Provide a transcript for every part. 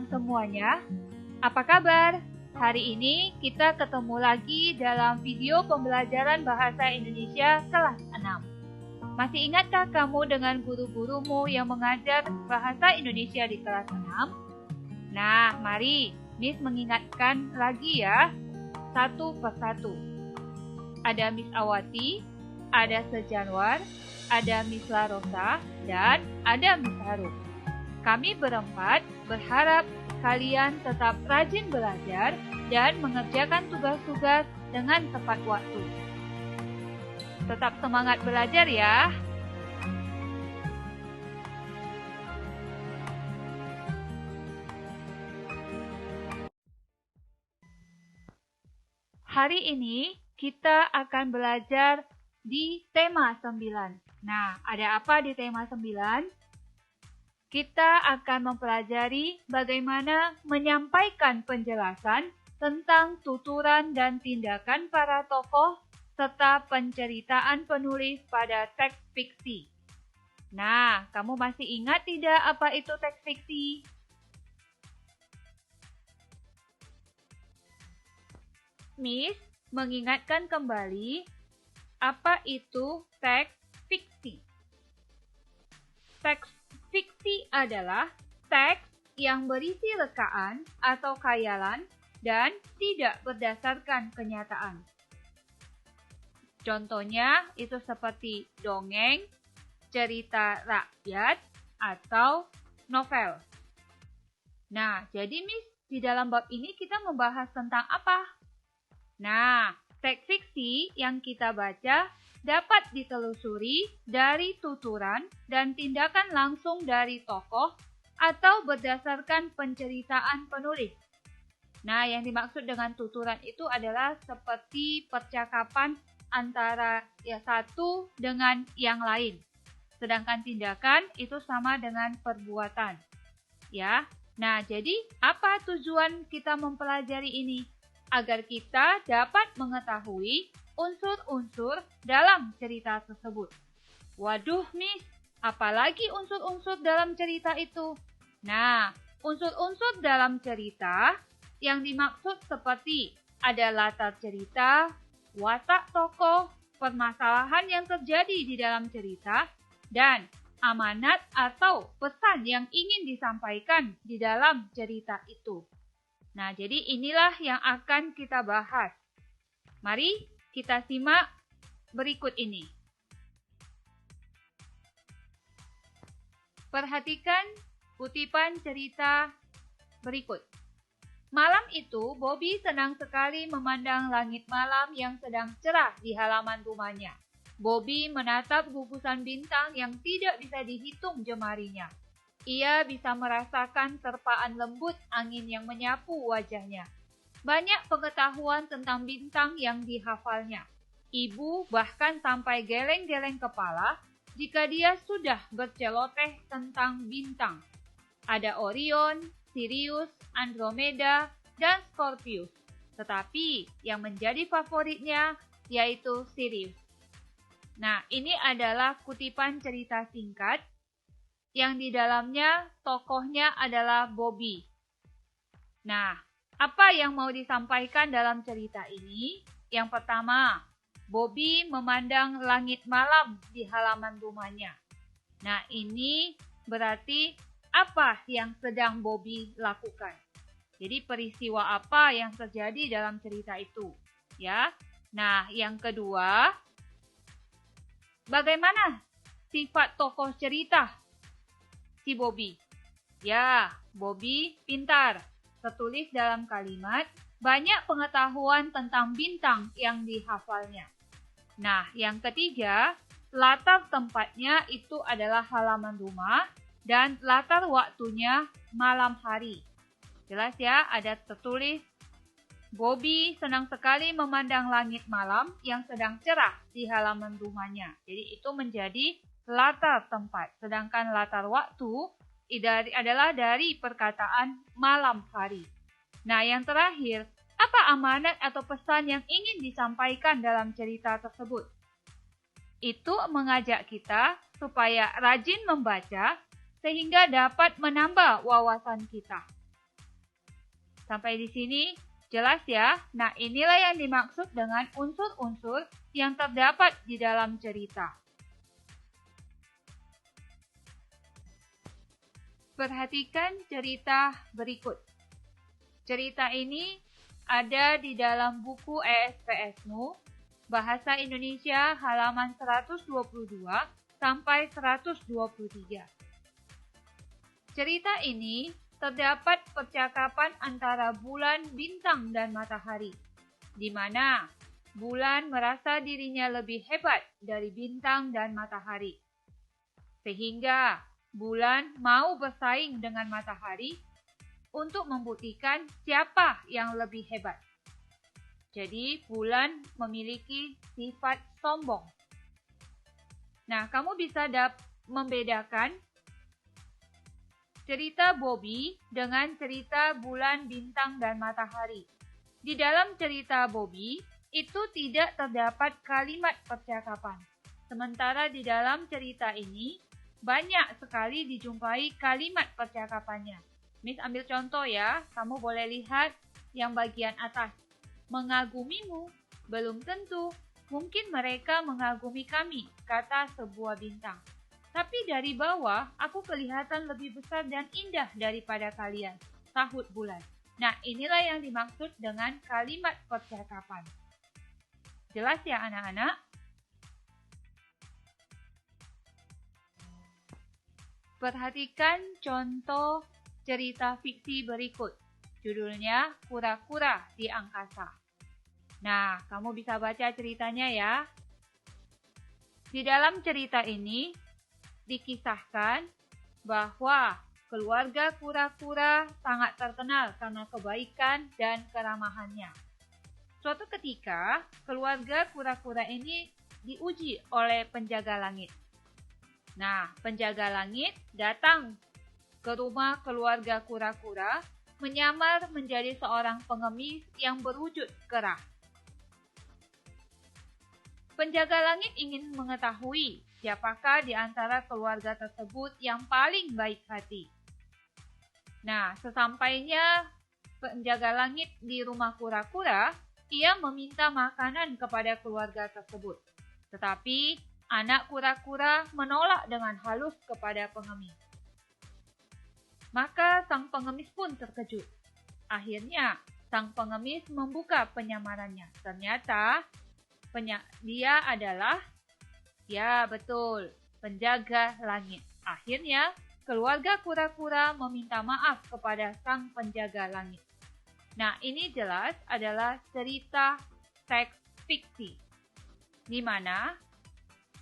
semuanya. Apa kabar? Hari ini kita ketemu lagi dalam video pembelajaran Bahasa Indonesia kelas 6. Masih ingatkah kamu dengan guru-gurumu yang mengajar Bahasa Indonesia di kelas 6? Nah, mari Miss mengingatkan lagi ya, satu persatu. Ada Miss Awati, ada Sejanwar, ada Miss Larosa, dan ada Miss Harum. Kami berempat berharap kalian tetap rajin belajar dan mengerjakan tugas-tugas dengan tepat waktu. Tetap semangat belajar ya. Hari ini kita akan belajar di tema 9. Nah, ada apa di tema 9? Kita akan mempelajari bagaimana menyampaikan penjelasan tentang tuturan dan tindakan para tokoh serta penceritaan penulis pada teks fiksi. Nah, kamu masih ingat tidak apa itu teks fiksi? Miss mengingatkan kembali apa itu teks fiksi. Teks fiksi adalah teks yang berisi rekaan atau khayalan dan tidak berdasarkan kenyataan. Contohnya itu seperti dongeng, cerita rakyat, atau novel. Nah, jadi Miss, di dalam bab ini kita membahas tentang apa? Nah, teks fiksi yang kita baca dapat ditelusuri dari tuturan dan tindakan langsung dari tokoh atau berdasarkan penceritaan penulis. Nah, yang dimaksud dengan tuturan itu adalah seperti percakapan antara satu dengan yang lain. Sedangkan tindakan itu sama dengan perbuatan. Ya. Nah, jadi apa tujuan kita mempelajari ini? Agar kita dapat mengetahui unsur-unsur dalam cerita tersebut. Waduh, Miss, apalagi unsur-unsur dalam cerita itu? Nah, unsur-unsur dalam cerita yang dimaksud seperti ada latar cerita, watak tokoh, permasalahan yang terjadi di dalam cerita, dan amanat atau pesan yang ingin disampaikan di dalam cerita itu. Nah, jadi inilah yang akan kita bahas. Mari kita simak berikut ini. Perhatikan kutipan cerita berikut. Malam itu, Bobby senang sekali memandang langit malam yang sedang cerah di halaman rumahnya. Bobby menatap gugusan bintang yang tidak bisa dihitung jemarinya. Ia bisa merasakan terpaan lembut angin yang menyapu wajahnya. Banyak pengetahuan tentang bintang yang dihafalnya. Ibu bahkan sampai geleng-geleng kepala jika dia sudah berceloteh tentang bintang. Ada Orion, Sirius, Andromeda, dan Scorpius. Tetapi yang menjadi favoritnya yaitu Sirius. Nah, ini adalah kutipan cerita singkat yang di dalamnya tokohnya adalah Bobby. Nah, apa yang mau disampaikan dalam cerita ini? Yang pertama, Bobby memandang langit malam di halaman rumahnya. Nah, ini berarti apa yang sedang Bobby lakukan. Jadi peristiwa apa yang terjadi dalam cerita itu, ya. Nah, yang kedua, bagaimana sifat tokoh cerita si Bobby? Ya, Bobby pintar. Tertulis dalam kalimat, banyak pengetahuan tentang bintang yang dihafalnya. Nah, yang ketiga, latar tempatnya itu adalah halaman rumah dan latar waktunya malam hari. Jelas ya, ada tertulis, Bobby senang sekali memandang langit malam yang sedang cerah di halaman rumahnya. Jadi itu menjadi latar tempat, sedangkan latar waktu adalah dari perkataan malam hari. Nah, yang terakhir, apa amanat atau pesan yang ingin disampaikan dalam cerita tersebut? Itu mengajak kita supaya rajin membaca sehingga dapat menambah wawasan kita. Sampai di sini jelas ya? Nah, inilah yang dimaksud dengan unsur-unsur yang terdapat di dalam cerita. Perhatikan cerita berikut. Cerita ini ada di dalam buku ESPSmu, Bahasa Indonesia halaman 122 sampai 123. Cerita ini terdapat percakapan antara bulan, bintang, dan matahari, di mana bulan merasa dirinya lebih hebat dari bintang dan matahari. Sehingga bulan mau bersaing dengan matahari untuk membuktikan siapa yang lebih hebat. Jadi, bulan memiliki sifat sombong. Nah, kamu bisa membedakan cerita Bobby dengan cerita bulan, bintang, dan matahari. Di dalam cerita Bobby, itu tidak terdapat kalimat percakapan. Sementara di dalam cerita ini, banyak sekali dijumpai kalimat percakapannya. Miss ambil contoh ya, kamu boleh lihat yang bagian atas. Mengagumimu, belum tentu. Mungkin mereka mengagumi kami, kata sebuah bintang. Tapi dari bawah, aku kelihatan lebih besar dan indah daripada kalian, sahut bulan. Nah, inilah yang dimaksud dengan kalimat percakapan. Jelas ya anak-anak? Perhatikan contoh cerita fiksi berikut. Judulnya Kura-kura di Angkasa. Nah, kamu bisa baca ceritanya ya. Di dalam cerita ini, dikisahkan bahwa keluarga kura-kura sangat terkenal karena kebaikan dan keramahannya. Suatu ketika, keluarga kura-kura ini diuji oleh penjaga langit. Nah, penjaga langit datang ke rumah keluarga kura-kura menyamar menjadi seorang pengemis yang berwujud kera. Penjaga langit ingin mengetahui siapakah di antara keluarga tersebut yang paling baik hati. Nah, sesampainya penjaga langit di rumah kura-kura, ia meminta makanan kepada keluarga tersebut. Tetapi, anak kura-kura menolak dengan halus kepada pengemis. Maka sang pengemis pun terkejut. Akhirnya, sang pengemis membuka penyamarannya. Ternyata, dia adalah, ya betul, penjaga langit. Akhirnya, keluarga kura-kura meminta maaf kepada sang penjaga langit. Nah, ini jelas adalah cerita teks fiksi, di mana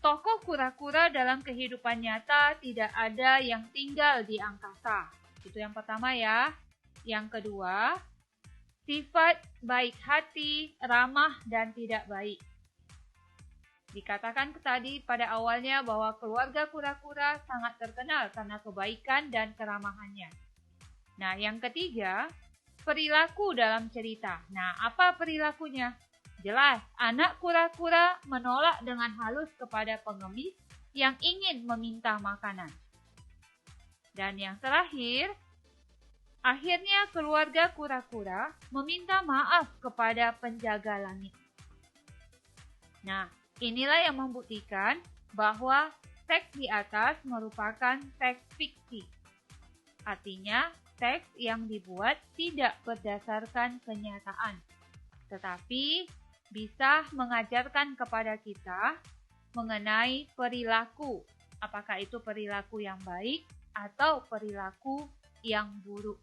tokoh kura-kura dalam kehidupan nyata tidak ada yang tinggal di angkasa. Itu yang pertama ya. Yang kedua, sifat baik hati, ramah, dan tidak baik. Dikatakan tadi pada awalnya bahwa keluarga kura-kura sangat terkenal karena kebaikan dan keramahannya. Nah, yang ketiga, perilaku dalam cerita. Nah, apa perilakunya? Jelas, anak kura-kura menolak dengan halus kepada pengemis yang ingin meminta makanan. Dan yang terakhir, akhirnya keluarga kura-kura meminta maaf kepada penjaga langit. Nah, inilah yang membuktikan bahwa teks di atas merupakan teks fiksi. Artinya, teks yang dibuat tidak berdasarkan kenyataan, tetapi bisa mengajarkan kepada kita mengenai perilaku, apakah itu perilaku yang baik atau perilaku yang buruk.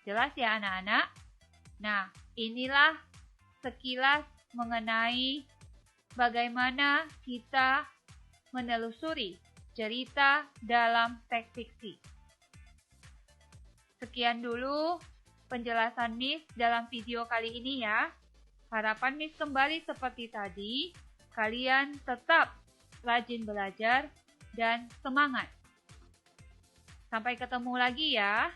Jelas ya anak-anak? Nah, inilah sekilas mengenai bagaimana kita menelusuri cerita dalam teks fiksi. Sekian dulu penjelasan Miss dalam video kali ini ya. Harapan Miss kembali seperti tadi, kalian tetap rajin belajar dan semangat. Sampai ketemu lagi ya.